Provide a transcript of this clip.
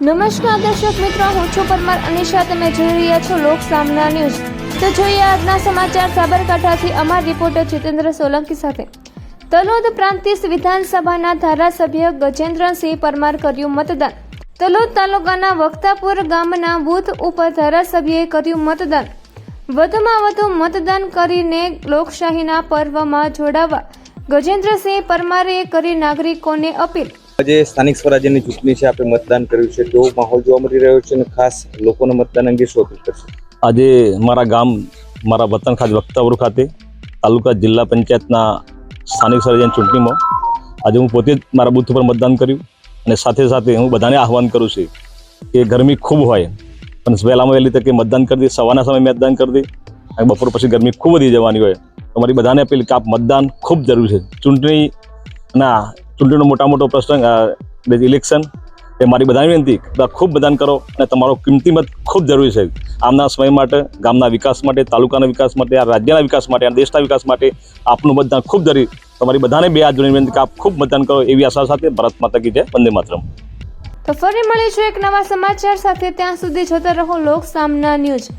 નમસ્કાર દર્શક મિત્રો, હું છું પરમાર અનિશા. તમે જોઈ રહ્યા છો લોક સામના ન્યૂઝ. તો જોઈએ આજના સમાચાર સાબરકાંઠાથી અમારા રિપોર્ટર જીતેન્દ્ર સોલંકી સાથે. તલોદ પ્રાંતિજ વિધાનસભાના ધારાસભ્ય ગજેન્દ્રસિંહ પરમાર કર્યું મતદાન. તલોદ તાલુકાના વખતાપુર ગામના બૂથ ઉપર ધારાસભ્યએ કર્યું મતદાન. વધુમાં વધુ મતદાન કરીને લોકશાહીના પર્વમાં જોડાવા ગજેન્દ્રસિંહ પરમારે કરી નાગરિકોને અપીલ. આજે સ્થાનિક સ્વરાજ્યની ચૂંટણી છે, આપણે મતદાન કર્યું છે, કેવો માહોલ જોવા મળી રહ્યો છે અને ખાસ લોકોના મતદાન અંગે શું અપીલ કરશે? આજે મારા ગામ, મારા વતન ખાતે વખતાપુર ખાતે તાલુકા જિલ્લા પંચાયતના સ્થાનિક સ્વરાજ્યની ચૂંટણીમાં આજે હું પોતે જ મારા બૂથ ઉપર મતદાન કર્યું અને સાથે સાથે હું બધાને આહવાન કરું છું કે ગરમી ખૂબ હોય પણ વહેલામાં વહેલી તકે મતદાન કરી દે, સવારના સમયે મતદાન કરી દે અને બપોર પછી ગરમી ખૂબ વધી જવાની હોય. તમારી બધાને અપીલ કે આપ મતદાન ખૂબ જરૂરી છે. ચૂંટણીનો મોટો પ્રસંગ ઇલેક્શન એ મારી બધાની વિનંતી ખૂબ મતદાન કરો અને તમારો કિંમતી મત ખૂબ જરૂરી છે. આમના સમય માટે, ગામના વિકાસ માટે, તાલુકાના વિકાસ માટે, આ રાજ્યના વિકાસ માટે, આ દેશના વિકાસ માટે આપનું મતદાન ખૂબ જરૂરી. તમારી બધાને બે હાથ જોડીને વિનંતી કે આપ ખૂબ મતદાન કરો એવી આશા સાથે ભારત માતા કી જય, વંદે માતરમ. તો ફરી મળીશું એક નવા સમાચાર સાથે. ત્યાં સુધી જોતા રહો લોક સામના ન્યૂઝ.